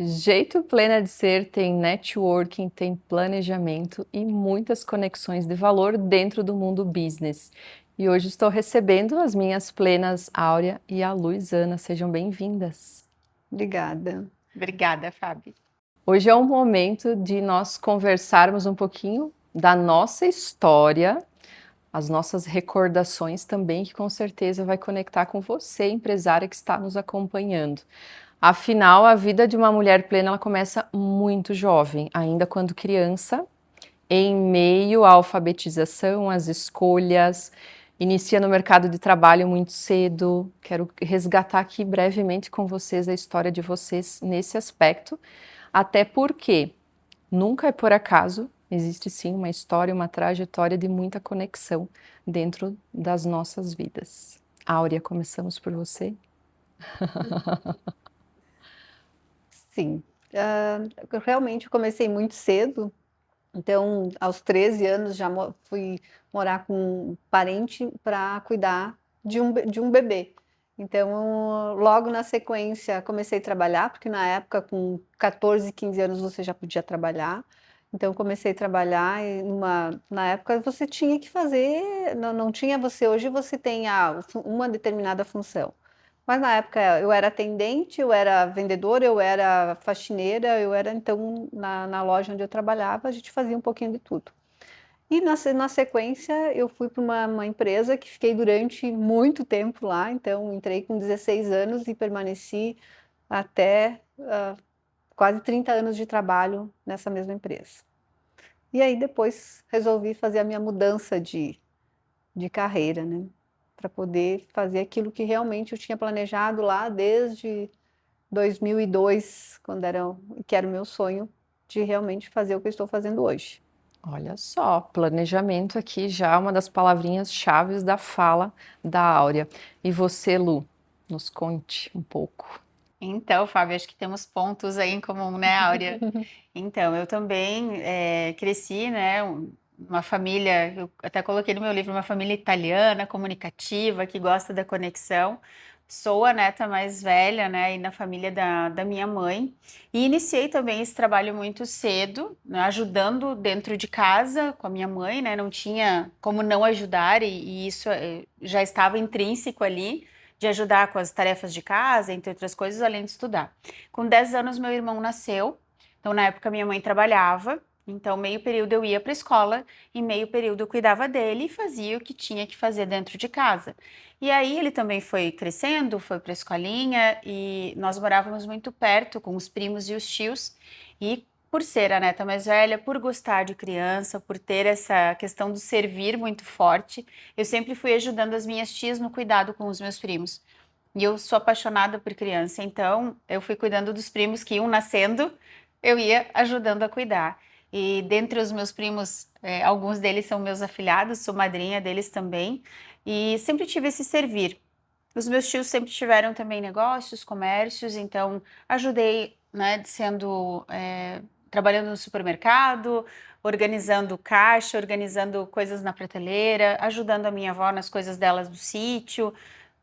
Jeito Plena de Ser tem networking, tem planejamento e muitas conexões de valor dentro do mundo business. E hoje estou recebendo as minhas plenas Áurea e a Luizana. Sejam bem-vindas. Obrigada. Obrigada, Fábio. Hoje é um momento de nós conversarmos um pouquinho da nossa história, as nossas recordações também, que com certeza vai conectar com você, empresária que está nos acompanhando. Afinal, a vida de uma mulher plena ela começa muito jovem, ainda quando criança, em meio à alfabetização, às escolhas, inicia no mercado de trabalho muito cedo. Quero resgatar aqui brevemente com vocês a história de vocês nesse aspecto, até porque nunca é por acaso, existe sim uma história, uma trajetória de muita conexão dentro das nossas vidas. Áurea, começamos por você. Sim, eu realmente comecei muito cedo, então aos 13 anos já fui morar com um parente para cuidar de um bebê. Então, logo na sequência comecei a trabalhar, porque na época com 14, 15 anos você já podia trabalhar. Então comecei a trabalhar e na época você tinha que fazer, não tinha você, hoje você tem uma determinada função. Mas na época eu era atendente, eu era vendedora, eu era faxineira, eu era então na loja onde eu trabalhava, a gente fazia um pouquinho de tudo. E na sequência eu fui para uma empresa que fiquei durante muito tempo lá, então entrei com 16 anos e permaneci até quase 30 anos de trabalho nessa mesma empresa. E aí depois resolvi fazer a minha mudança de carreira, né? Para poder fazer aquilo que realmente eu tinha planejado lá desde 2002, que era o meu sonho de realmente fazer o que eu estou fazendo hoje. Olha só, planejamento aqui já é uma das palavrinhas chaves da fala da Áurea. E você, Lu, nos conte um pouco. Então, Fábio, acho que temos pontos aí em comum, né, Áurea? Então, eu também cresci, né, uma família, eu até coloquei no meu livro, uma família italiana, comunicativa, que gosta da conexão. Sou a neta mais velha, né, e na família da minha mãe. E iniciei também esse trabalho muito cedo, né, ajudando dentro de casa com a minha mãe, né, não tinha como não ajudar, e isso já estava intrínseco ali, de ajudar com as tarefas de casa, entre outras coisas, além de estudar. Com 10 anos, meu irmão nasceu, então na época minha mãe trabalhava, então meio período eu ia para a escola e meio período eu cuidava dele e fazia o que tinha que fazer dentro de casa. E aí ele também foi crescendo, foi para a escolinha e nós morávamos muito perto com os primos e os tios e por ser a neta mais velha, por gostar de criança, por ter essa questão do servir muito forte, eu sempre fui ajudando as minhas tias no cuidado com os meus primos. E eu sou apaixonada por criança, então eu fui cuidando dos primos que iam nascendo, eu ia ajudando a cuidar. E dentre os meus primos, alguns deles são meus afilhados, sou madrinha deles também, e sempre tive esse servir. Os meus tios sempre tiveram também negócios, comércios, então ajudei, né, trabalhando no supermercado, organizando caixa, organizando coisas na prateleira, ajudando a minha avó nas coisas delas do sítio.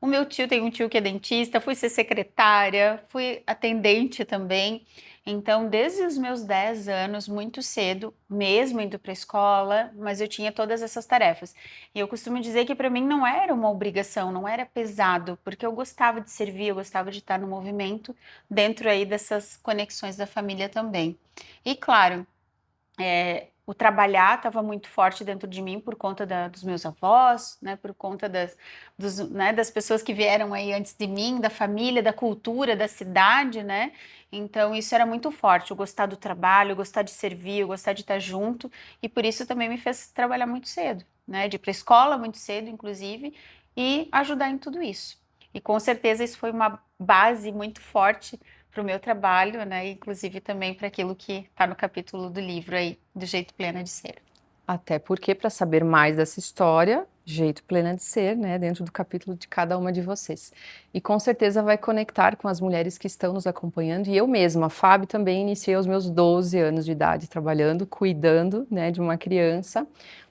O meu tio tem um tio que é dentista, fui ser secretária, fui atendente também. Então, desde os meus 10 anos, muito cedo, mesmo indo para a escola, mas eu tinha todas essas tarefas. E eu costumo dizer que para mim não era uma obrigação, não era pesado, porque eu gostava de servir, eu gostava de estar no movimento, dentro aí dessas conexões da família também. E claro, o trabalhar estava muito forte dentro de mim por conta dos meus avós, né, por conta das pessoas que vieram aí antes de mim, da família, da cultura, da cidade, né? Então isso era muito forte, eu gostar do trabalho, eu gostar de servir, eu gostar de estar junto, e por isso também me fez trabalhar muito cedo, né? De ir para a escola muito cedo, inclusive, e ajudar em tudo isso. E com certeza isso foi uma base muito forte para o meu trabalho, né? Inclusive também para aquilo que está no capítulo do livro aí, do Jeito Plena de Ser. Até porque, para saber mais dessa história, Jeito plena de ser, né, dentro do capítulo de cada uma de vocês. E com certeza vai conectar com as mulheres que estão nos acompanhando, e eu mesma, a Fábio, também iniciei aos meus 12 anos de idade trabalhando, cuidando, né, de uma criança,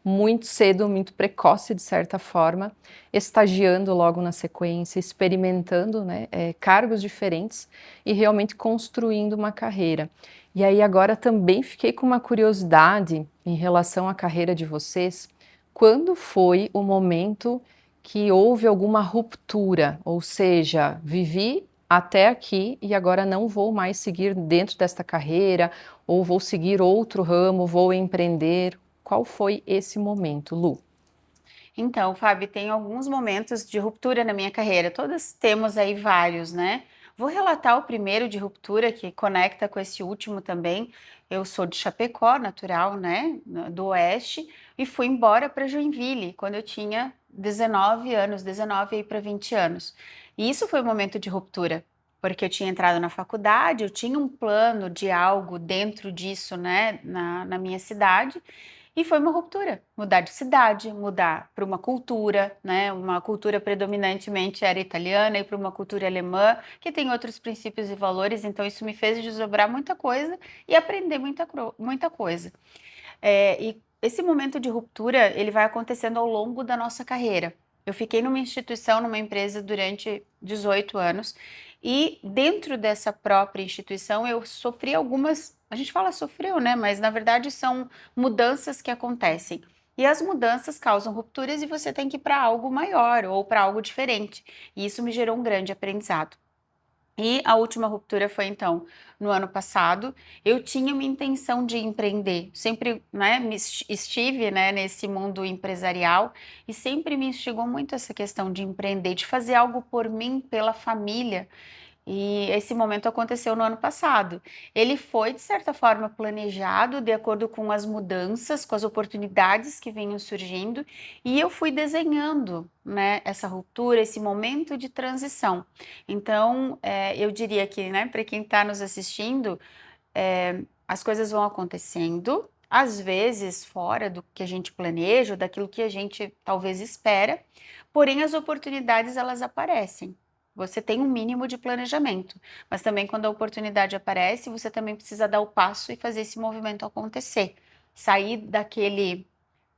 muito cedo, muito precoce de certa forma, estagiando logo na sequência, experimentando, né, cargos diferentes e realmente construindo uma carreira. E aí agora também fiquei com uma curiosidade em relação à carreira de vocês. Quando foi o momento que houve alguma ruptura? Ou seja, vivi até aqui e agora não vou mais seguir dentro desta carreira, ou vou seguir outro ramo, vou empreender. Qual foi esse momento, Lu? Então, Fábio, tem alguns momentos de ruptura na minha carreira. Todas temos aí vários, né? Vou relatar o primeiro de ruptura que conecta com esse último também. Eu sou de Chapecó, natural, né, do Oeste, e fui embora para Joinville quando eu tinha 19 anos, 19 aí para 20 anos. E isso foi um momento de ruptura, porque eu tinha entrado na faculdade, eu tinha um plano de algo dentro disso, né, na minha cidade. E foi uma ruptura, mudar de cidade, mudar para uma cultura, né? Uma cultura predominantemente era italiana e para uma cultura alemã, que tem outros princípios e valores, então isso me fez desdobrar muita coisa e aprender muita coisa. E esse momento de ruptura, ele vai acontecendo ao longo da nossa carreira. Eu fiquei numa instituição, numa empresa durante 18 anos e dentro dessa própria instituição eu sofri algumas, a gente fala sofreu, né? Mas na verdade são mudanças que acontecem. E as mudanças causam rupturas e você tem que ir para algo maior ou para algo diferente. E isso me gerou um grande aprendizado. E a última ruptura foi então no ano passado. Eu tinha uma intenção de empreender, sempre, né, estive, né, nesse mundo empresarial e sempre me instigou muito essa questão de empreender, de fazer algo por mim, pela família. E esse momento aconteceu no ano passado. Ele foi, de certa forma, planejado de acordo com as mudanças, com as oportunidades que vinham surgindo, e eu fui desenhando, né, essa ruptura, esse momento de transição. Então, eu diria que, né, para quem está nos assistindo, as coisas vão acontecendo, às vezes fora do que a gente planeja, daquilo que a gente talvez espera, porém as oportunidades elas aparecem. Você tem um mínimo de planejamento, mas também quando a oportunidade aparece, você também precisa dar o passo e fazer esse movimento acontecer. Sair daquele,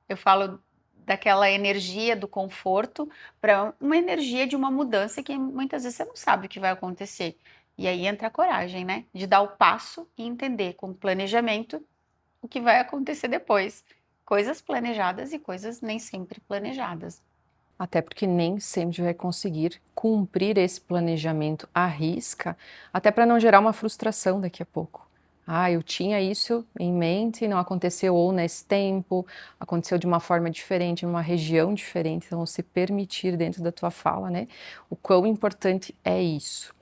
eu falo, daquela energia do conforto para uma energia de uma mudança que muitas vezes você não sabe o que vai acontecer. E aí entra a coragem, né? De dar o passo e entender com planejamento o que vai acontecer depois. Coisas planejadas e coisas nem sempre planejadas. Até porque nem sempre vai conseguir cumprir esse planejamento à risca, até para não gerar uma frustração daqui a pouco. Ah, eu tinha isso em mente e não aconteceu ou nesse tempo, aconteceu de uma forma diferente, em uma região diferente, então se permitir dentro da tua fala, né, o quão importante é isso.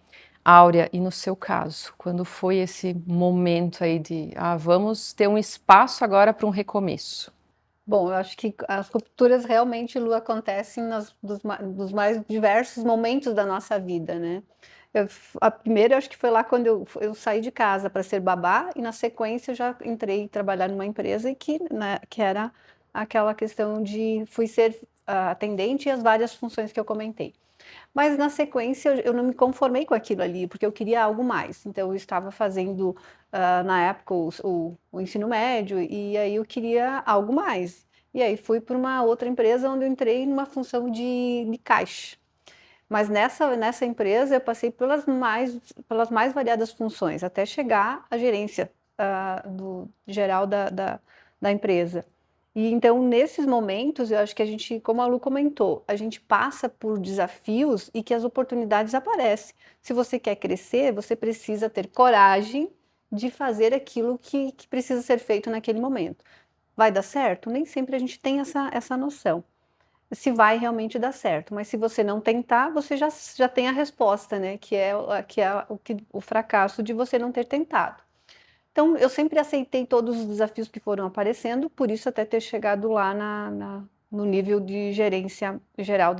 Áurea, e no seu caso, quando foi esse momento aí de, vamos ter um espaço agora para um recomeço? Bom, eu acho que as rupturas realmente, Lu, acontecem dos mais diversos momentos da nossa vida, né? A primeira, eu acho que foi lá quando eu saí de casa para ser babá, e na sequência eu já entrei trabalhar numa empresa e que, né, que era aquela questão de fui ser atendente e as várias funções que eu comentei. Mas na sequência eu não me conformei com aquilo ali, porque eu queria algo mais. Então eu estava fazendo, na época, o ensino médio, e aí eu queria algo mais. E aí fui para uma outra empresa onde eu entrei numa função de caixa. Mas nessa empresa eu passei pelas mais variadas funções, até chegar à gerência do geral da empresa. E então, nesses momentos, eu acho que a gente, como a Lu comentou, a gente passa por desafios e que as oportunidades aparecem. Se você quer crescer, você precisa ter coragem de fazer aquilo que precisa ser feito naquele momento. Vai dar certo? Nem sempre a gente tem essa noção se vai realmente dar certo, mas se você não tentar, você já tem a resposta, né, o fracasso de você não ter tentado. Então, eu sempre aceitei todos os desafios que foram aparecendo, por isso até ter chegado lá no nível de gerência geral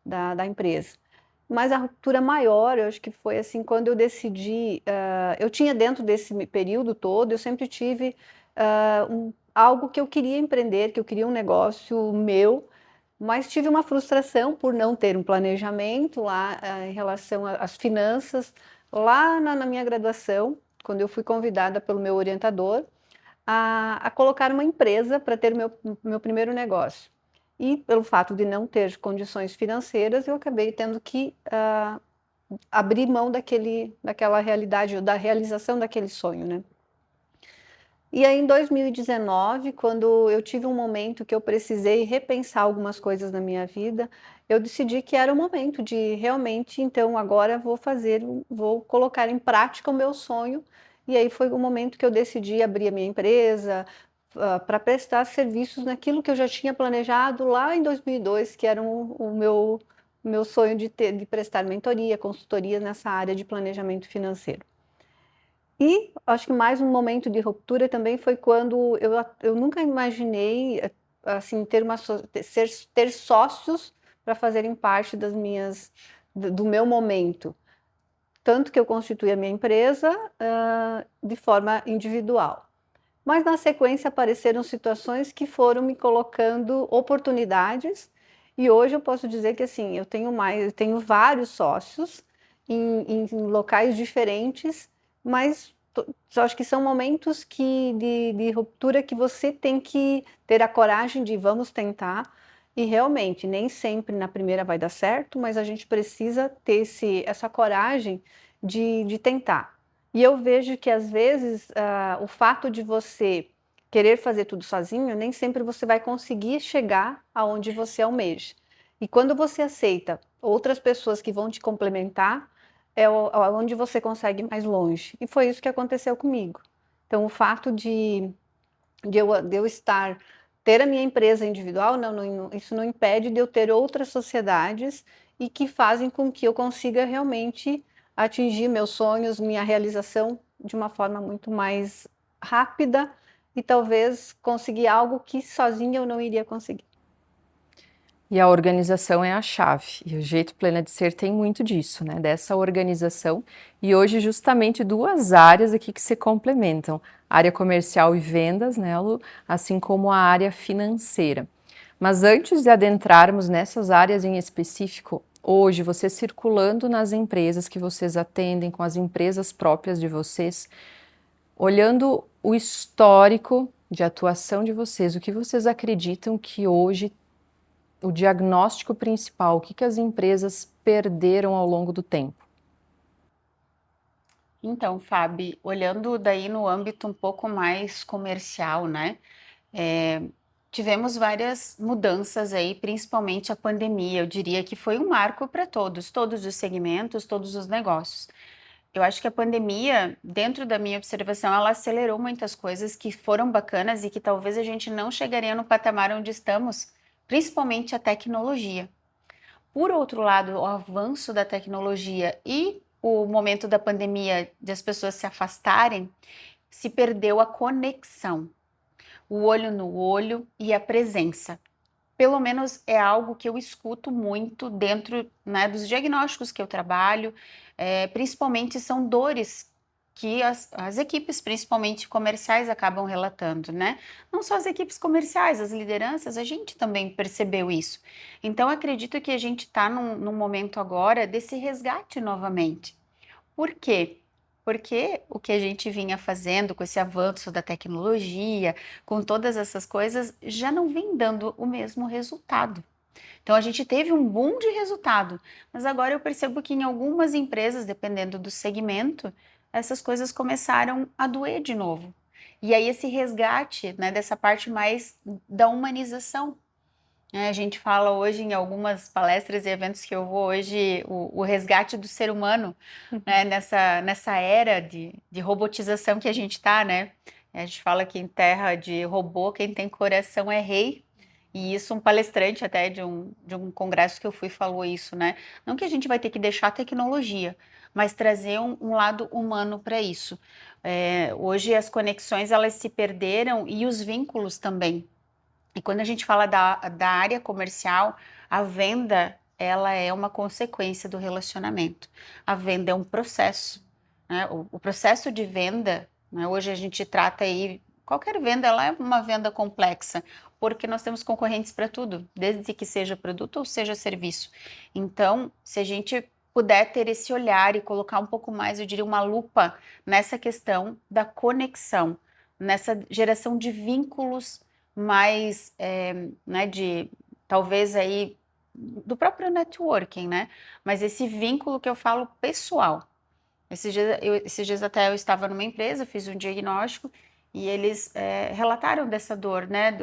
da empresa. Mas a ruptura maior, eu acho que foi assim, quando eu decidi, eu tinha dentro desse período todo, eu sempre tive algo que eu queria empreender, que eu queria um negócio meu, mas tive uma frustração por não ter um planejamento lá em relação às finanças, lá na minha graduação, quando eu fui convidada pelo meu orientador a colocar uma empresa para ter meu primeiro negócio. E pelo fato de não ter condições financeiras, eu acabei tendo que abrir mão daquela realidade, da realização daquele sonho, né? E aí, em 2019, quando eu tive um momento que eu precisei repensar algumas coisas na minha vida, eu decidi que era o momento de realmente, então agora vou colocar em prática o meu sonho. E aí foi o momento que eu decidi abrir a minha empresa, para prestar serviços naquilo que eu já tinha planejado lá em 2002, que era o meu sonho de prestar mentoria, consultoria nessa área de planejamento financeiro. E acho que mais um momento de ruptura também foi quando eu nunca imaginei, assim, ter sócios para fazerem parte do meu momento. Tanto que eu constituí a minha empresa, de forma individual. Mas na sequência apareceram situações que foram me colocando oportunidades, e hoje eu posso dizer que assim, eu tenho vários sócios em locais diferentes, mas eu acho que são momentos de ruptura que você tem que ter a coragem de vamos tentar, e realmente nem sempre na primeira vai dar certo, mas a gente precisa ter essa coragem de tentar. E eu vejo que às vezes o fato de você querer fazer tudo sozinho, nem sempre você vai conseguir chegar aonde você almeja. E quando você aceita outras pessoas que vão te complementar, é onde você consegue ir mais longe. E foi isso que aconteceu comigo. Então, o fato de eu ter a minha empresa individual, isso não impede de eu ter outras sociedades e que fazem com que eu consiga realmente atingir meus sonhos, minha realização de uma forma muito mais rápida e talvez conseguir algo que sozinha eu não iria conseguir. E a organização é a chave, e o Jeito Plena de Ser tem muito disso, né, dessa organização. E hoje justamente 2 áreas aqui que se complementam, a área comercial e vendas, né, Lu, assim como a área financeira. Mas antes de adentrarmos nessas áreas em específico, hoje você circulando nas empresas que vocês atendem, com as empresas próprias de vocês, olhando o histórico de atuação de vocês, o que vocês acreditam que hoje o diagnóstico principal, o que as empresas perderam ao longo do tempo? Então, Fábio, olhando daí no âmbito um pouco mais comercial, né? Tivemos várias mudanças aí, principalmente a pandemia. Eu diria que foi um marco para todos os segmentos, todos os negócios. Eu acho que a pandemia, dentro da minha observação, ela acelerou muitas coisas que foram bacanas e que talvez a gente não chegaria no patamar onde estamos, principalmente a tecnologia. Por outro lado, o avanço da tecnologia e o momento da pandemia de as pessoas se afastarem, se perdeu a conexão, o olho no olho e a presença. Pelo menos é algo que eu escuto muito dentro, né, dos diagnósticos que eu trabalho, principalmente são dores que as equipes, principalmente comerciais, acabam relatando, né? Não só as equipes comerciais, as lideranças, a gente também percebeu isso. Então, acredito que a gente está num momento agora desse resgate novamente. Por quê? Porque o que a gente vinha fazendo com esse avanço da tecnologia, com todas essas coisas, já não vem dando o mesmo resultado. Então a gente teve um boom de resultado, mas agora eu percebo que em algumas empresas, dependendo do segmento, essas coisas começaram a doer de novo. E aí esse resgate, né, dessa parte mais da humanização. A gente fala hoje em algumas palestras e eventos que eu vou hoje, o resgate do ser humano, né, nessa era de robotização que a gente está, né? A gente fala que em terra de robô, quem tem coração é rei. E isso, um palestrante até de um congresso que eu fui falou isso, né? Não que a gente vai ter que deixar a tecnologia, mas trazer um lado humano para isso. Hoje as conexões elas se perderam e os vínculos também. E quando a gente fala da área comercial, a venda, ela é uma consequência do relacionamento. A venda é um processo, né? O processo de venda, né? Hoje a gente trata aí qualquer venda ela é uma venda complexa, porque nós temos concorrentes para tudo, desde que seja produto ou seja serviço. Então, se a gente puder ter esse olhar e colocar um pouco mais, eu diria, uma lupa nessa questão da conexão, nessa geração de vínculos mais, né, de talvez aí do próprio networking, né? Mas esse vínculo que eu falo pessoal. Esses dias até eu estava numa empresa, fiz um diagnóstico e eles relataram dessa dor, né?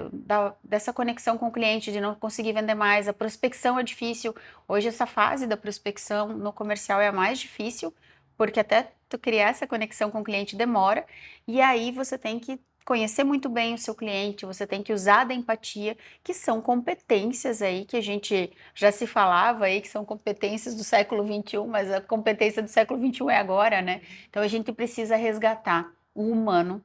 Dessa conexão com o cliente, de não conseguir vender mais. A prospecção é difícil. Hoje, essa fase da prospecção no comercial é a mais difícil, porque até tu criar essa conexão com o cliente demora. E aí você tem que conhecer muito bem o seu cliente, você tem que usar da empatia, que são competências aí que a gente já se falava aí, que são competências do século XXI, mas a competência do século XXI é agora, né? Então a gente precisa resgatar o humano,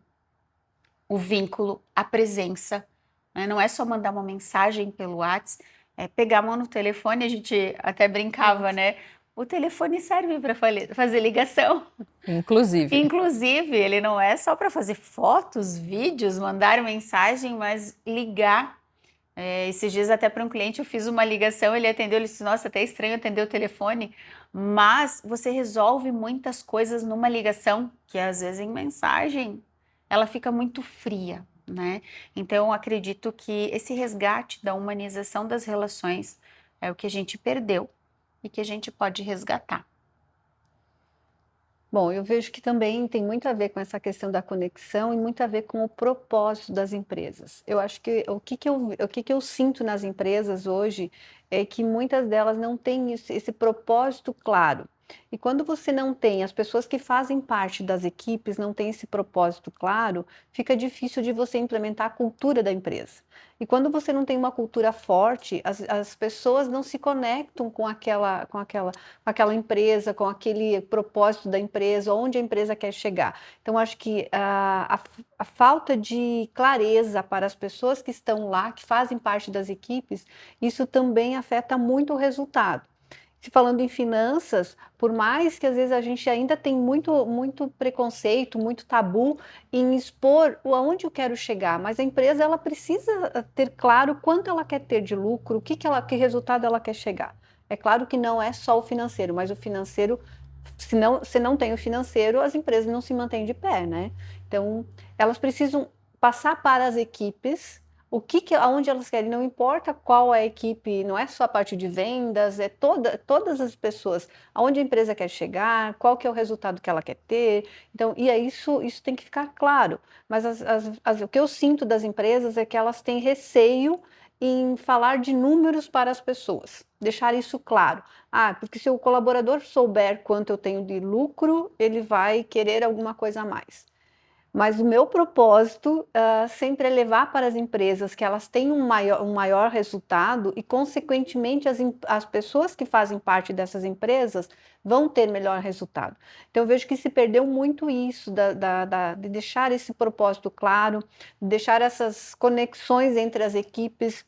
o vínculo, a presença, né? Não é só mandar uma mensagem pelo WhatsApp, é pegar a mão no telefone, a gente até brincava, né? O telefone serve para fazer ligação. Inclusive. Inclusive, ele não é só para fazer fotos, vídeos, mandar mensagem, mas ligar. Esses dias até para um cliente eu fiz uma ligação, ele atendeu, ele disse, nossa, até estranho atender o telefone, mas você resolve muitas coisas numa ligação, que às vezes em mensagem ela fica muito fria, né? Então eu acredito que esse resgate da humanização das relações é o que a gente perdeu e que a gente pode resgatar. Bom, eu vejo que também tem muito a ver com essa questão da conexão e muito a ver com o propósito das empresas. Eu acho que o que eu sinto nas empresas hoje é que muitas delas não têm esse propósito claro. E quando você não tem, as pessoas que fazem parte das equipes não têm esse propósito claro, fica difícil de você implementar a cultura da empresa. E quando você não tem uma cultura forte, as pessoas não se conectam com aquela empresa, com aquele propósito da empresa, onde a empresa quer chegar. Então, acho que a falta de clareza para as pessoas que estão lá, que fazem parte das equipes, isso também afeta muito o resultado. Se falando em finanças, por mais que às vezes a gente ainda tem muito preconceito, muito tabu em expor aonde eu quero chegar, mas a empresa ela precisa ter claro quanto ela quer ter de lucro, que resultado ela quer chegar. É claro que não é só o financeiro, mas o financeiro, se não tem o financeiro, as empresas não se mantêm de pé, né? Então, elas precisam passar para as equipes aonde elas querem, não importa qual é a equipe, não é só a parte de vendas, é todas as pessoas, aonde a empresa quer chegar, qual que é o resultado que ela quer ter. Então, e é isso tem que ficar claro. Mas o que eu sinto das empresas é que elas têm receio em falar de números para as pessoas, deixar isso claro. Porque se o colaborador souber quanto eu tenho de lucro, ele vai querer alguma coisa a mais. Mas o meu propósito sempre é levar para as empresas que elas têm um maior resultado e, consequentemente, as pessoas que fazem parte dessas empresas vão ter melhor resultado. Então, eu vejo que se perdeu muito isso, de deixar esse propósito claro, de deixar essas conexões entre as equipes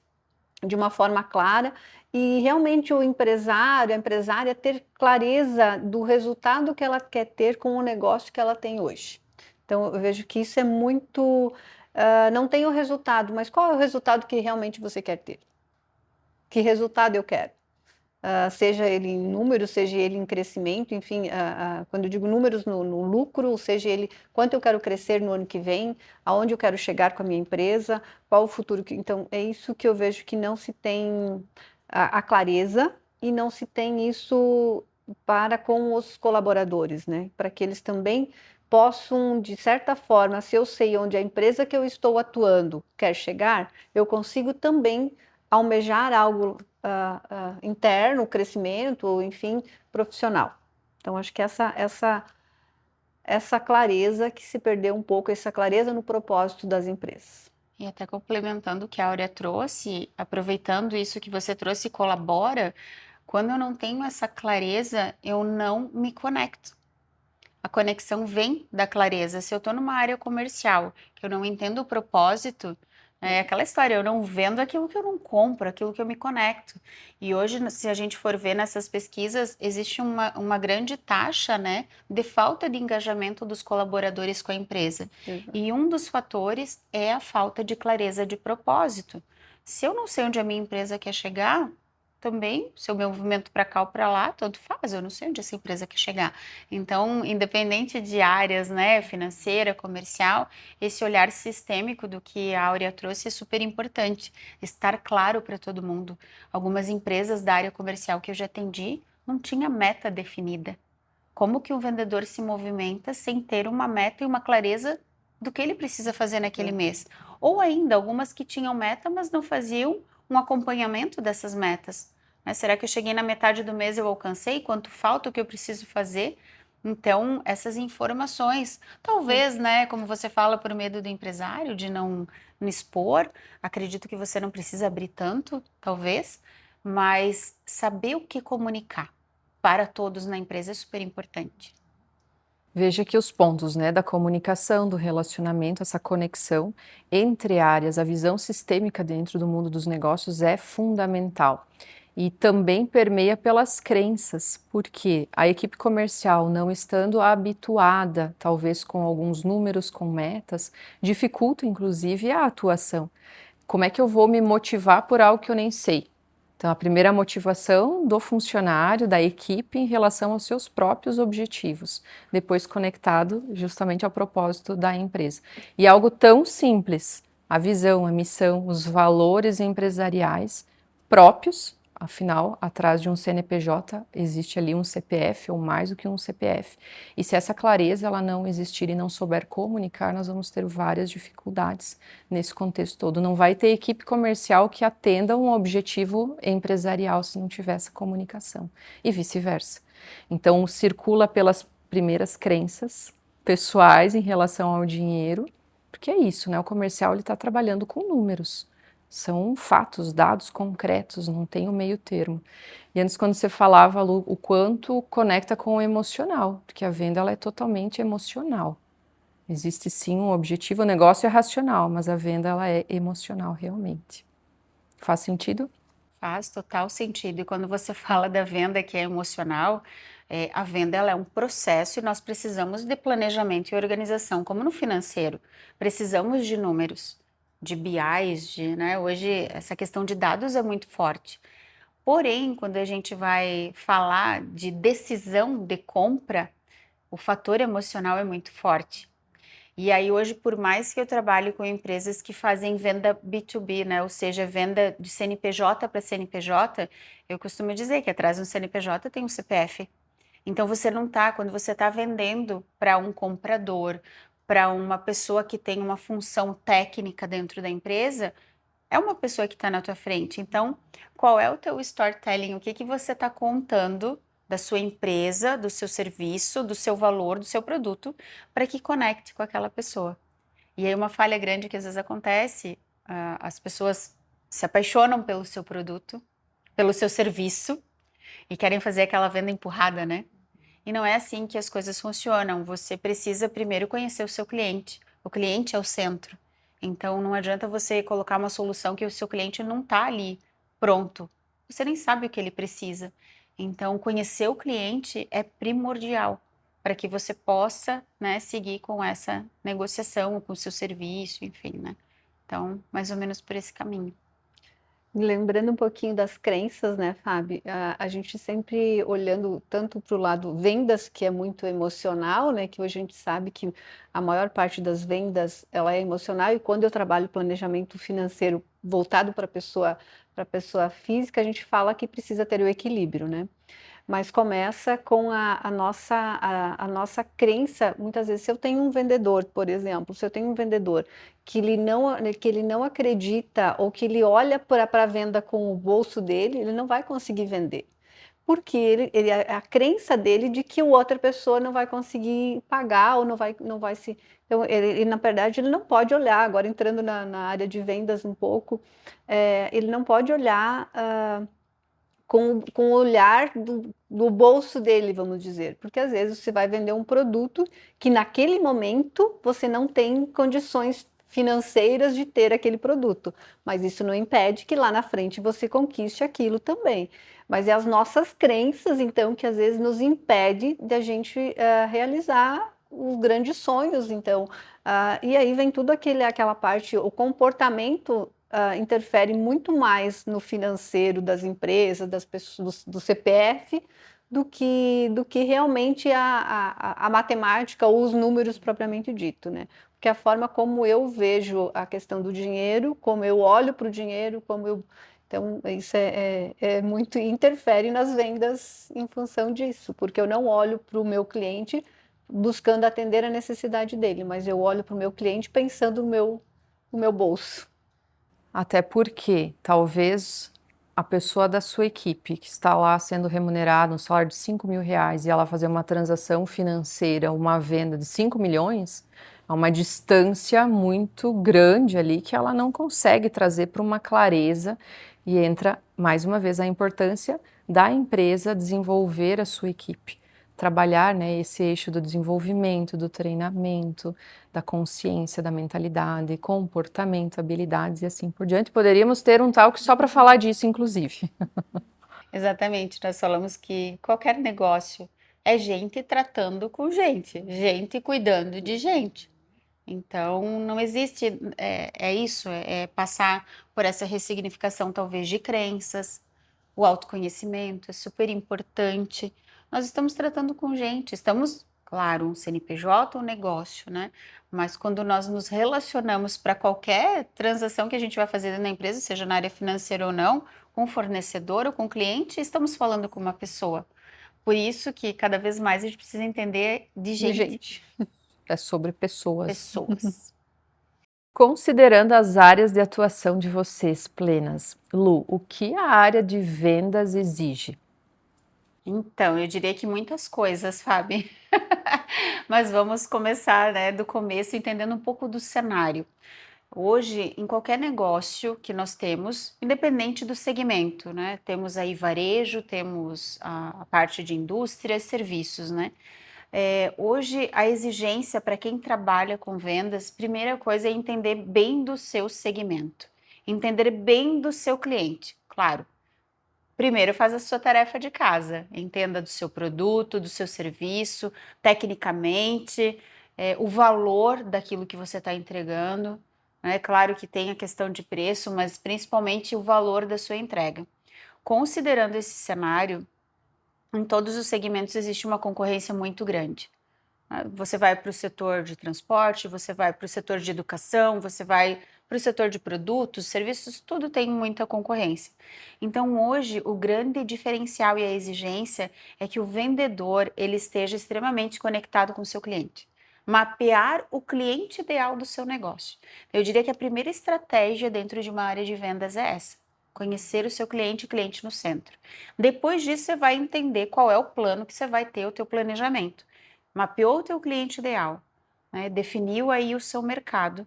de uma forma clara e realmente o empresário, a empresária ter clareza do resultado que ela quer ter com o negócio que ela tem hoje. Então, eu vejo que isso é muito. Não tem o resultado, mas qual é o resultado que realmente você quer ter? Que resultado eu quero? Seja ele em números, seja ele em crescimento, enfim, quando eu digo números no lucro, seja ele quanto eu quero crescer no ano que vem, aonde eu quero chegar com a minha empresa, qual o futuro. Então, é isso que eu vejo que não se tem a clareza e não se tem isso para com os colaboradores, né? Para que eles também possam, de certa forma, se eu sei onde a empresa que eu estou atuando quer chegar, eu consigo também almejar algo interno, crescimento, ou enfim, profissional. Então, acho que essa clareza que se perdeu um pouco, essa clareza no propósito das empresas. E até complementando o que a Áurea trouxe, aproveitando isso que você trouxe, colabora, quando eu não tenho essa clareza, eu não me conecto. A conexão vem da clareza. Se eu estou numa área comercial, que eu não entendo o propósito, É aquela história, eu não vendo aquilo que eu não compro, aquilo que eu me conecto. E hoje, se a gente for ver nessas pesquisas, existe uma grande taxa, né, de falta de engajamento dos colaboradores com a empresa. Exato. E um dos fatores é a falta de clareza de propósito. Se eu não sei onde a minha empresa quer chegar, também, se eu me movimento para cá ou para lá, tanto faz, eu não sei onde essa empresa quer chegar. Então, independente de áreas, né, financeira, comercial, esse olhar sistêmico do que a Áurea trouxe é super importante, estar claro para todo mundo. Algumas empresas da área comercial que eu já atendi não tinha meta definida. Como que o vendedor se movimenta sem ter uma meta e uma clareza do que ele precisa fazer naquele mês? Ou ainda, algumas que tinham meta, mas não faziam um acompanhamento dessas metas. Né? Será que eu cheguei na metade do mês e eu alcancei? Quanto falta, o que eu preciso fazer? Então, essas informações, talvez, né, como você fala, por medo do empresário, de não expor, acredito que você não precisa abrir tanto, talvez, mas saber o que comunicar para todos na empresa é super importante. Veja que os pontos, né, da comunicação, do relacionamento, essa conexão entre áreas, a visão sistêmica dentro do mundo dos negócios é fundamental. E também permeia pelas crenças, porque a equipe comercial, não estando habituada, talvez com alguns números, com metas, dificulta inclusive a atuação. Como é que eu vou me motivar por algo que eu nem sei? Então, a primeira motivação do funcionário, da equipe, em relação aos seus próprios objetivos, depois conectado justamente ao propósito da empresa. E algo tão simples, a visão, a missão, os valores empresariais próprios, afinal, atrás de um CNPJ existe ali um CPF ou mais do que um CPF. E se essa clareza ela não existir e não souber comunicar, nós vamos ter várias dificuldades nesse contexto todo. Não vai ter equipe comercial que atenda um objetivo empresarial se não tiver essa comunicação e vice-versa. Então, circula pelas primeiras crenças pessoais em relação ao dinheiro, porque é isso, né? O comercial ele está trabalhando com números. São fatos, dados concretos, não tem o meio termo. E antes, quando você falava, Lu, o quanto conecta com o emocional, porque a venda ela é totalmente emocional. Existe sim um objetivo, o negócio é racional, mas a venda ela é emocional realmente. Faz sentido? Faz total sentido. E quando você fala da venda que é emocional, a venda ela é um processo e nós precisamos de planejamento e organização, como no financeiro. Precisamos de números, de BIs, né? Hoje essa questão de dados é muito forte. Porém, quando a gente vai falar de decisão de compra, o fator emocional é muito forte. E aí hoje, por mais que eu trabalhe com empresas que fazem venda B2B, né, ou seja, venda de CNPJ para CNPJ, eu costumo dizer que atrás do CNPJ tem um CPF. Então você não tá, quando você está vendendo para um comprador, para uma pessoa que tem uma função técnica dentro da empresa, é uma pessoa que está na tua frente. Então, qual é o teu storytelling? O que que você está contando da sua empresa, do seu serviço, do seu valor, do seu produto, para que conecte com aquela pessoa? E aí uma falha grande que às vezes acontece, as pessoas se apaixonam pelo seu produto, pelo seu serviço e querem fazer aquela venda empurrada, né? E não é assim que as coisas funcionam. Você precisa primeiro conhecer o seu cliente. O cliente é o centro. Então não adianta você colocar uma solução que o seu cliente não está ali pronto. Você nem sabe o que ele precisa. Então conhecer o cliente é primordial para que você possa, né, seguir com essa negociação, com o seu serviço, enfim, né? Então, mais ou menos por esse caminho. Lembrando um pouquinho das crenças, né, Fábio, a gente sempre olhando tanto para o lado vendas, que é muito emocional, né, que hoje a gente sabe que a maior parte das vendas, ela é emocional, e quando eu trabalho planejamento financeiro voltado para pessoa física, a gente fala que precisa ter o equilíbrio, né. Mas começa com a nossa crença, muitas vezes, se eu tenho um vendedor, por exemplo, se eu tenho um vendedor que ele não acredita ou que ele olha para a venda com o bolso dele, ele não vai conseguir vender. Porque a crença dele de que outra pessoa não vai conseguir pagar ou não vai se. Então, ele, na verdade, ele não pode olhar, agora entrando na área de vendas um pouco, ele não pode olhar. Com o olhar do bolso dele, vamos dizer, porque às vezes você vai vender um produto que naquele momento você não tem condições financeiras de ter aquele produto, mas isso não impede que lá na frente você conquiste aquilo também. Mas é as nossas crenças, então, que às vezes nos impede de a gente realizar os grandes sonhos, então. E aí vem tudo aquela parte, o comportamento interfere muito mais no financeiro das empresas, das pessoas, do CPF, do que realmente a matemática ou os números propriamente dito, né? Porque a forma como eu vejo a questão do dinheiro, como eu olho para o dinheiro, então, isso muito interfere nas vendas em função disso, porque eu não olho para o meu cliente buscando atender a necessidade dele, mas eu olho para o meu cliente pensando no meu bolso. Até porque talvez a pessoa da sua equipe que está lá sendo remunerada um salário de R$ 5.000 e ela fazer uma transação financeira, uma venda de 5 milhões, é uma distância muito grande ali que ela não consegue trazer para uma clareza, e entra mais uma vez a importância da empresa desenvolver a sua equipe, trabalhar, né, esse eixo do desenvolvimento, do treinamento, da consciência, da mentalidade, comportamento, habilidades e assim por diante. Poderíamos ter um talk só para falar disso, inclusive. Exatamente, nós falamos que qualquer negócio é gente tratando com gente, gente cuidando de gente. Então, não existe, é isso, é passar por essa ressignificação, talvez, de crenças. O autoconhecimento é super importante. Nós estamos tratando com gente, estamos, claro, um CNPJ, um negócio, né? Mas quando nós nos relacionamos para qualquer transação que a gente vai fazer dentro da empresa, seja na área financeira ou não, com fornecedor ou com cliente, estamos falando com uma pessoa. Por isso que cada vez mais a gente precisa entender de De gente, gente. É sobre pessoas. pessoas. Considerando as áreas de atuação de vocês plenas, Lu, o que a área de vendas exige? Então, eu diria que muitas coisas, Fábio. Mas vamos começar, né, do começo, entendendo um pouco do cenário. Hoje, em qualquer negócio que nós temos, independente do segmento, né? Temos aí varejo, temos a parte de indústrias, serviços, né? Hoje, a exigência para quem trabalha com vendas, primeira coisa é entender bem do seu segmento, entender bem do seu cliente. Claro, primeiro faz a sua tarefa de casa, entenda do seu produto, do seu serviço, tecnicamente, o valor daquilo que você está entregando. É claro que tem a questão de preço, mas principalmente o valor da sua entrega. Considerando esse cenário, em todos os segmentos existe uma concorrência muito grande. Você vai para o setor de transporte, você vai para o setor de educação, você vai para o setor de produtos, serviços, tudo tem muita concorrência. Então, hoje, o grande diferencial e a exigência é que o vendedor ele esteja extremamente conectado com o seu cliente. Mapear o cliente ideal do seu negócio. Eu diria que a primeira estratégia dentro de uma área de vendas é essa. Conhecer o seu cliente e o cliente no centro. Depois disso, você vai entender qual é o plano que você vai ter, o teu planejamento. Mapeou o teu cliente ideal, né? Definiu aí o seu mercado.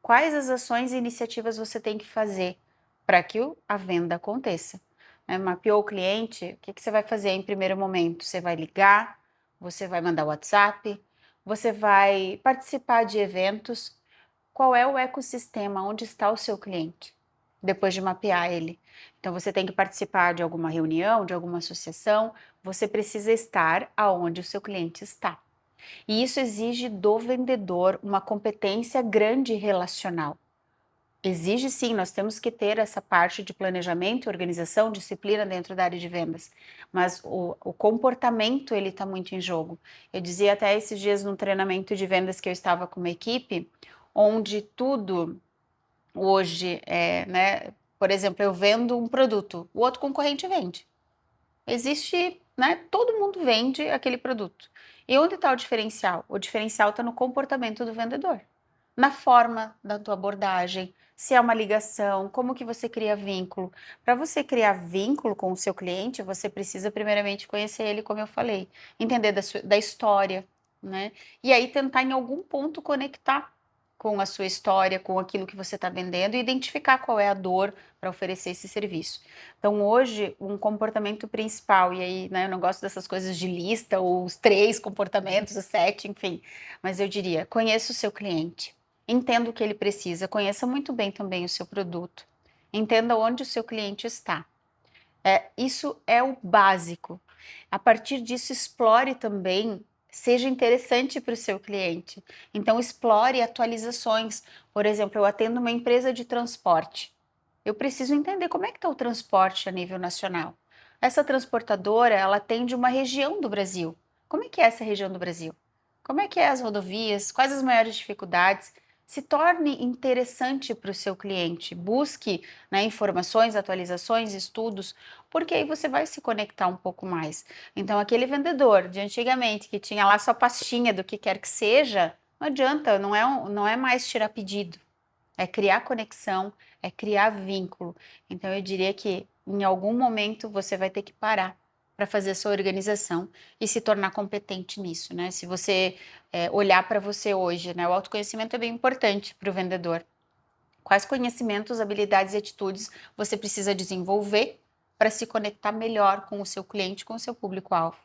Quais as ações e iniciativas você tem que fazer para que a venda aconteça? Né? Mapeou o cliente, o que você vai fazer em primeiro momento? Você vai ligar, você vai mandar WhatsApp, você vai participar de eventos. Qual é o ecossistema? Onde está o seu cliente? Depois de mapear ele. Então, você tem que participar de alguma reunião, de alguma associação, você precisa estar aonde o seu cliente está. E isso exige do vendedor uma competência grande relacional. Exige sim, nós temos que ter essa parte de planejamento, organização, disciplina dentro da área de vendas, mas o comportamento ele está muito em jogo. Eu dizia até esses dias num treinamento de vendas que eu estava com uma equipe, onde tudo hoje né? Por exemplo, eu vendo um produto, o outro concorrente vende. Existe, né? Todo mundo vende aquele produto. E onde está o diferencial? O diferencial está no comportamento do vendedor, na forma da tua abordagem, se é uma ligação, como que você cria vínculo. Para você criar vínculo com o seu cliente, você precisa primeiramente conhecer ele, como eu falei, entender da história, né? E aí tentar em algum ponto conectar com a sua história, com aquilo que você está vendendo e identificar qual é a dor para oferecer esse serviço. Então, hoje, um comportamento principal, e aí, né, eu não gosto dessas coisas de lista, ou os 3 comportamentos, os 7, enfim, mas eu diria, conheça o seu cliente, Entenda o que ele precisa, conheça muito bem também o seu produto, entenda onde o seu cliente está. Isso é o básico. A partir disso, explore também, seja interessante para o seu cliente. Então, explore atualizações. Por exemplo, eu atendo uma empresa de transporte. Eu preciso entender como é que está o transporte a nível nacional. Essa transportadora, ela atende uma região do Brasil. Como é que é essa região do Brasil? Como é que é as rodovias? Quais as maiores dificuldades? Se torne interessante para o seu cliente. Busque, né, informações, atualizações, estudos, porque aí você vai se conectar um pouco mais. Então, aquele vendedor de antigamente que tinha lá sua pastinha do que quer que seja, não adianta, não é mais tirar pedido, é criar conexão, é criar vínculo. Então, eu diria que em algum momento você vai ter que parar para fazer a sua organização e se tornar competente nisso, né? Se você olhar para você hoje, né? O autoconhecimento é bem importante para o vendedor. Quais conhecimentos, habilidades e atitudes você precisa desenvolver para se conectar melhor com o seu cliente, com o seu público-alvo?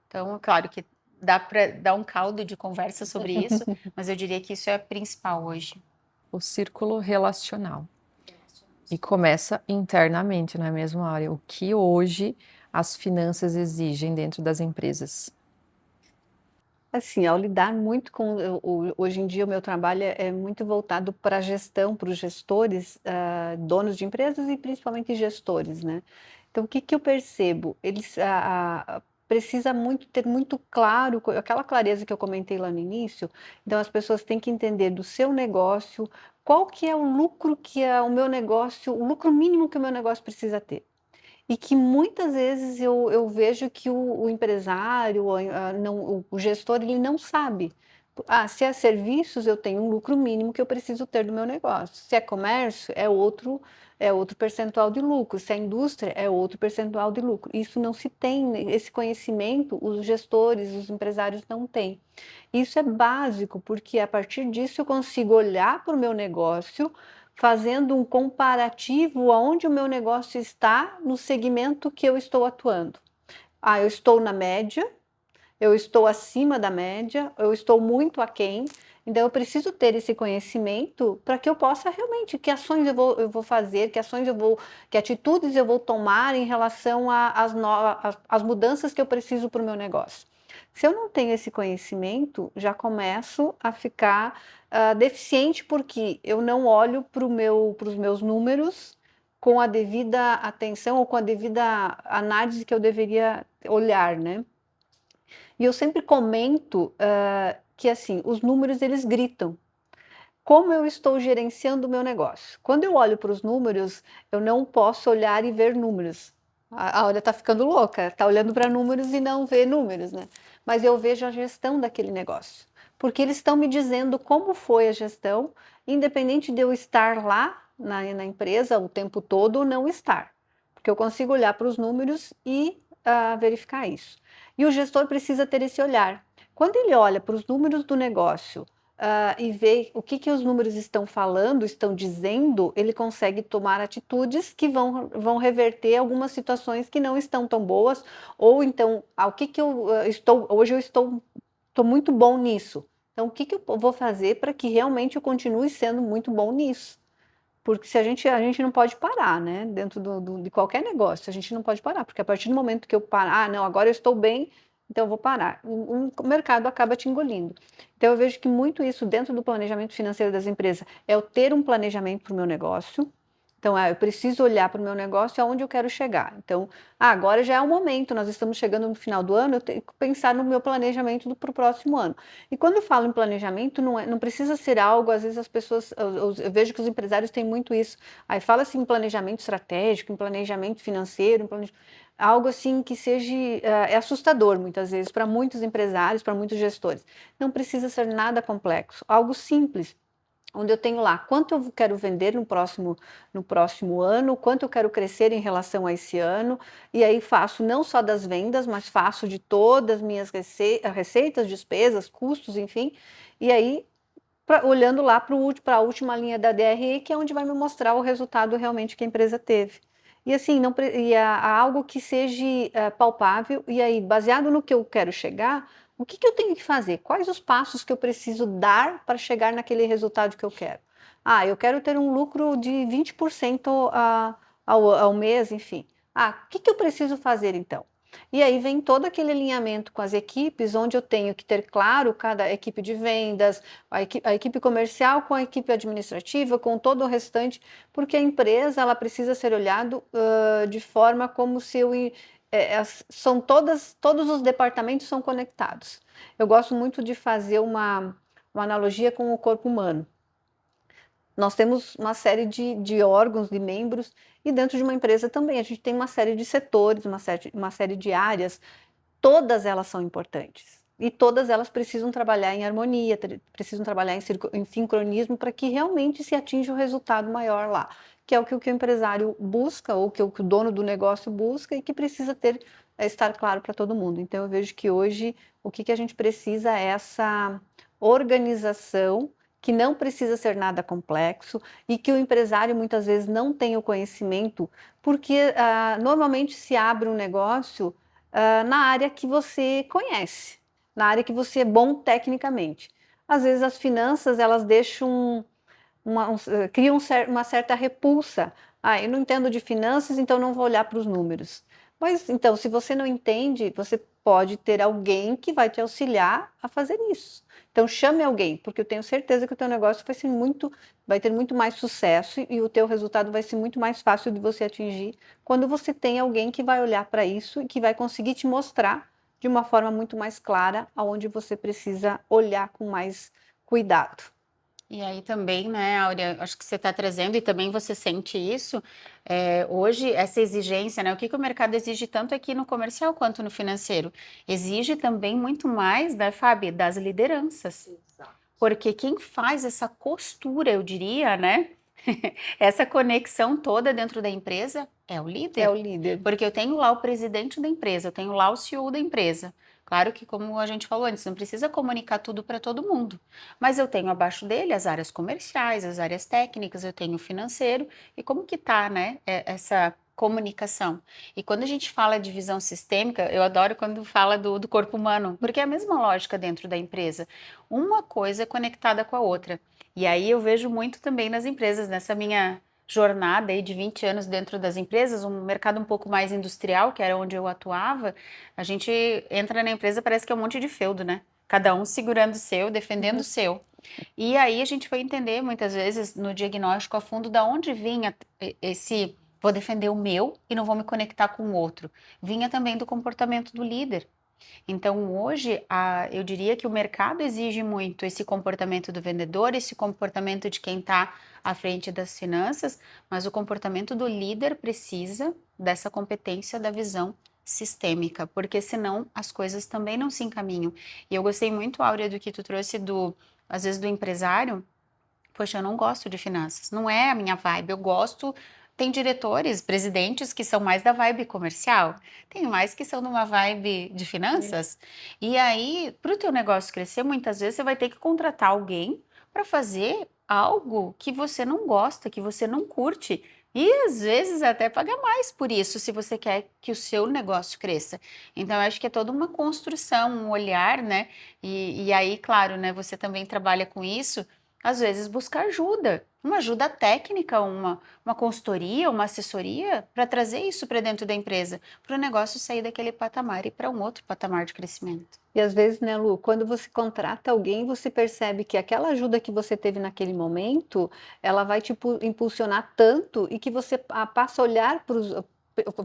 Então, é claro que dá para dar um caldo de conversa sobre isso, mas eu diria que isso é principal hoje. O círculo relacional. E começa internamente, não é mesmo, Áurea? O que hoje as finanças exigem dentro das empresas? Assim, ao lidar muito com hoje em dia o meu trabalho é muito voltado para a gestão, para os gestores, donos de empresas e principalmente gestores, né. Então o que que eu percebo? Eles precisa muito ter muito claro aquela clareza que eu comentei lá no início, então as pessoas têm que entender do seu negócio, qual que é o lucro que é o meu negócio, o lucro mínimo que o meu negócio precisa ter. E que muitas vezes eu vejo que o empresário, não, o gestor, ele não sabe. Se é serviços, eu tenho um lucro mínimo que eu preciso ter do meu negócio. Se é comércio, é outro percentual de lucro. Se é indústria, é outro percentual de lucro. Isso não se tem, esse conhecimento, os gestores, os empresários não têm. Isso é básico, porque a partir disso eu consigo olhar para o meu negócio, fazendo um comparativo aonde o meu negócio está no segmento que eu estou atuando. Eu estou na média, eu estou acima da média, eu estou muito aquém, então eu preciso ter esse conhecimento para que eu possa realmente, que ações eu vou fazer, que atitudes eu vou tomar em relação às mudanças que eu preciso para o meu negócio. Se eu não tenho esse conhecimento, já começo a ficar deficiente, porque eu não olho para os meus números com a devida atenção ou com a devida análise que eu deveria olhar, né? E eu sempre comento que assim, os números eles gritam. Como eu estou gerenciando o meu negócio? Quando eu olho para os números, eu não posso olhar e ver números. A Olha está ficando louca, está olhando para números e não vê números, né? Mas eu vejo a gestão daquele negócio, porque eles estão me dizendo como foi a gestão, independente de eu estar lá na empresa o tempo todo ou não estar, porque eu consigo olhar para os números e verificar isso. E o gestor precisa ter esse olhar. Quando ele olha para os números do negócio e vê o que os números estão falando, estão dizendo, ele consegue tomar atitudes que vão reverter algumas situações que não estão tão boas, ou então, o que eu hoje eu estou muito bom nisso. Então, o que eu vou fazer para que realmente eu continue sendo muito bom nisso? Porque se a gente não pode parar, né? Dentro de qualquer negócio, a gente não pode parar, porque a partir do momento que eu parar, não, agora eu estou bem, então eu vou parar. O mercado acaba te engolindo. Então eu vejo que muito isso dentro do planejamento financeiro das empresas é eu ter um planejamento para o meu negócio. Então, eu preciso olhar para o meu negócio aonde eu quero chegar. Então, agora já é o momento, nós estamos chegando no final do ano, eu tenho que pensar no meu planejamento para o próximo ano. E quando eu falo em planejamento, não precisa ser algo, às vezes as pessoas, eu vejo que os empresários têm muito isso. Aí fala-se em planejamento estratégico, em planejamento financeiro, algo assim que seja é assustador muitas vezes para muitos empresários, para muitos gestores. Não precisa ser nada complexo, algo simples, onde eu tenho lá quanto eu quero vender no próximo ano, quanto eu quero crescer em relação a esse ano, e aí faço não só das vendas, mas faço de todas as minhas receitas, despesas, custos, enfim, e aí olhando lá para a última linha da DRE, que é onde vai me mostrar o resultado realmente que a empresa teve. E assim, algo que seja palpável, e aí, baseado no que eu quero chegar, O que que eu tenho que fazer? Quais os passos que eu preciso dar para chegar naquele resultado que eu quero? Ah, eu quero ter um lucro de 20% ao mês, enfim. Ah, o que que eu preciso fazer então? E aí vem todo aquele alinhamento com as equipes, onde eu tenho que ter claro cada equipe de vendas, a equipe comercial com a equipe administrativa, com todo o restante, porque a empresa ela precisa ser olhado de forma como se são todos os departamentos são conectados. Eu gosto muito de fazer uma analogia com o corpo humano. Nós temos uma série de órgãos, de membros, e dentro de uma empresa também a gente tem uma série de setores, uma série de áreas, todas elas são importantes. E todas elas precisam trabalhar em harmonia, precisam trabalhar em sincronismo para que realmente se atinja o resultado maior lá, que é o que o empresário busca, ou que o dono do negócio busca e que precisa estar claro para todo mundo. Então eu vejo que hoje o que a gente precisa é essa organização que não precisa ser nada complexo e que o empresário muitas vezes não tem o conhecimento, porque normalmente se abre um negócio na área que você conhece, na área que você é bom tecnicamente. Às vezes as finanças elas deixam criam uma certa repulsa. Ah, eu não entendo de finanças, então não vou olhar para os números. Mas então, se você não entende, você pode ter alguém que vai te auxiliar a fazer isso. Então chame alguém, porque eu tenho certeza que o teu negócio vai ter muito mais sucesso e o teu resultado vai ser muito mais fácil de você atingir quando você tem alguém que vai olhar para isso e que vai conseguir te mostrar de uma forma muito mais clara aonde você precisa olhar com mais cuidado. E aí também, né, Áurea, acho que você está trazendo e também você sente isso, hoje essa exigência, né, o que o mercado exige tanto aqui no comercial quanto no financeiro? Exige também muito mais, né, Fábio, das lideranças. Exato. Porque quem faz essa costura, eu diria, né, essa conexão toda dentro da empresa é o É líder. o líder. Porque eu tenho lá o presidente da empresa, eu tenho lá o CEO da empresa. Claro que, como a gente falou antes, não precisa comunicar tudo para todo mundo. Mas eu tenho abaixo dele as áreas comerciais, as áreas técnicas, eu tenho o financeiro. E como que tá, né, essa comunicação? E quando a gente fala de visão sistêmica, eu adoro quando fala do corpo humano, porque é a mesma lógica dentro da empresa. Uma coisa é conectada com a outra. E aí eu vejo muito também nas empresas, nessa minha jornada aí de 20 anos dentro das empresas, um mercado um pouco mais industrial, que era onde eu atuava, a gente entra na empresa, parece que é um monte de feudo, né? Cada um segurando o seu, defendendo o seu. E aí a gente foi entender muitas vezes no diagnóstico a fundo da onde vinha esse vou defender o meu e não vou me conectar com o outro. Vinha também do comportamento do líder. Então, hoje, eu diria que o mercado exige muito esse comportamento do vendedor, esse comportamento de quem está à frente das finanças, mas o comportamento do líder precisa dessa competência da visão sistêmica, porque senão as coisas também não se encaminham. E eu gostei muito, Áurea, do que tu trouxe às vezes, do empresário. Poxa, eu não gosto de finanças, não é a minha vibe. Eu gosto. Tem diretores, presidentes que são mais da vibe comercial, tem mais que são numa vibe de finanças. E aí, para o teu negócio crescer, muitas vezes você vai ter que contratar alguém para fazer algo que você não gosta, que você não curte. E às vezes até pagar mais por isso, se você quer que o seu negócio cresça. Então, eu acho que é toda uma construção, um olhar, né? E aí, claro, né? Você também trabalha com isso às vezes buscar ajuda, uma ajuda técnica, uma consultoria, uma assessoria, para trazer isso para dentro da empresa, para o negócio sair daquele patamar e para um outro patamar de crescimento. E às vezes, né, Lu, quando você contrata alguém, você percebe que aquela ajuda que você teve naquele momento, ela vai te impulsionar tanto e que você passa a olhar para os.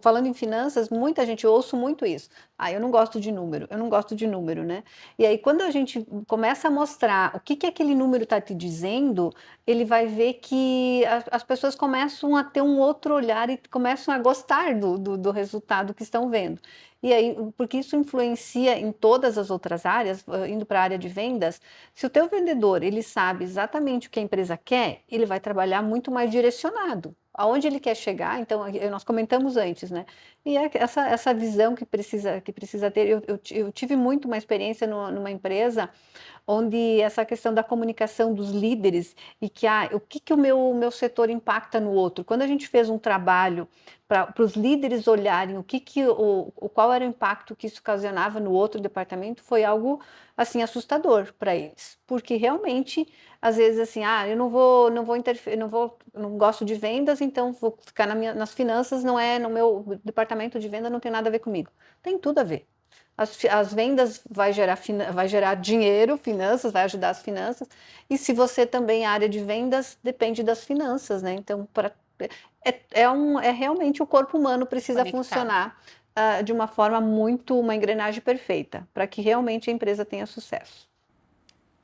Falando em finanças, muita gente, eu ouço muito isso. Ah, eu não gosto de número, eu não gosto de número, né? E aí, quando a gente começa a mostrar o que aquele número está te dizendo, ele vai ver que as pessoas começam a ter um outro olhar e começam a gostar do resultado que estão vendo. E aí, porque isso influencia em todas as outras áreas, indo para a área de vendas, se o teu vendedor, ele sabe exatamente o que a empresa quer, ele vai trabalhar muito mais direcionado. Aonde ele quer chegar, então, nós comentamos antes, né? E essa visão que precisa ter, eu tive muito uma experiência numa empresa, onde essa questão da comunicação dos líderes e que o que o meu setor impacta no outro. Quando a gente fez um trabalho para os líderes olharem qual era o impacto que isso ocasionava no outro departamento, foi algo assim assustador para eles, porque realmente às vezes assim, eu não vou interferir, não gosto de vendas, então vou ficar nas finanças, não é no meu departamento de venda, não tem nada a ver comigo. Tem tudo a ver. As vendas vai gerar dinheiro, finanças, vai ajudar as finanças. E se você também, a área de vendas, depende das finanças, né? Então, realmente o corpo humano precisa Conectado. funcionar de uma forma uma engrenagem perfeita, para que realmente a empresa tenha sucesso.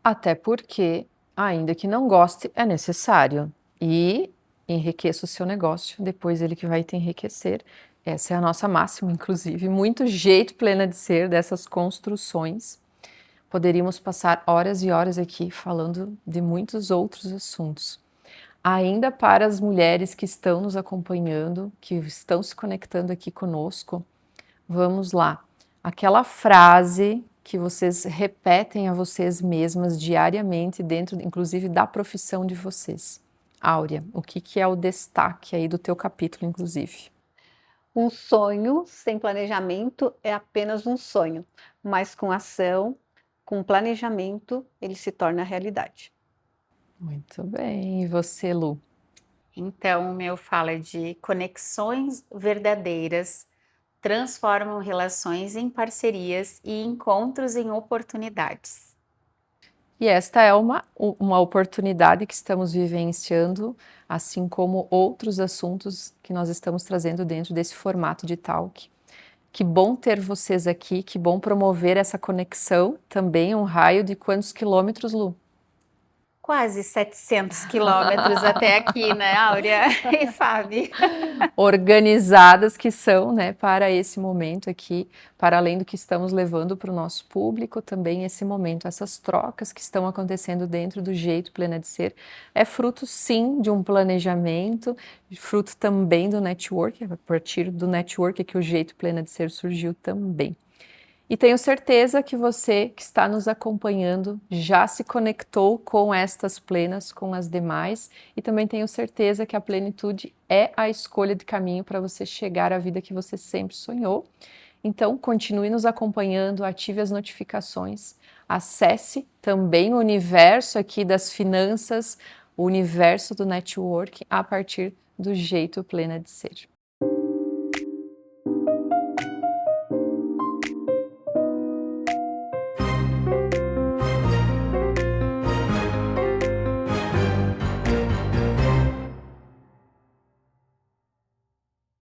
Até porque, ainda que não goste, é necessário. E enriqueça o seu negócio, depois ele que vai te enriquecer. Essa é a nossa máxima, inclusive. Muito jeito plena de ser dessas construções. Poderíamos passar horas e horas aqui falando de muitos outros assuntos. Ainda para as mulheres que estão nos acompanhando, que estão se conectando aqui conosco, vamos lá. Aquela frase que vocês repetem a vocês mesmas diariamente, dentro, inclusive, da profissão de vocês. Áurea, o que é o destaque aí do teu capítulo, inclusive? Um sonho sem planejamento é apenas um sonho, mas com ação, com planejamento, ele se torna realidade. Muito bem. E você, Lu? Então, o meu fala de conexões verdadeiras transformam relações em parcerias e encontros em oportunidades. E esta é uma oportunidade que estamos vivenciando, assim como outros assuntos que nós estamos trazendo dentro desse formato de talk. Que bom ter vocês aqui, que bom promover essa conexão, também um raio de quantos quilômetros, Lu? Quase 700 quilômetros até aqui, né, Áurea e Fábio? Organizadas que são, né, para esse momento aqui, para além do que estamos levando para o nosso público, também esse momento, essas trocas que estão acontecendo dentro do Jeito Plena de Ser, é fruto sim de um planejamento, fruto também do network, a partir do network é que o Jeito Plena de Ser surgiu também. E tenho certeza que você que está nos acompanhando já se conectou com estas plenas, com as demais, e também tenho certeza que a plenitude é a escolha de caminho para você chegar à vida que você sempre sonhou. Então, continue nos acompanhando, ative as notificações, acesse também o universo aqui das finanças, o universo do network a partir do Jeito Plena de Ser.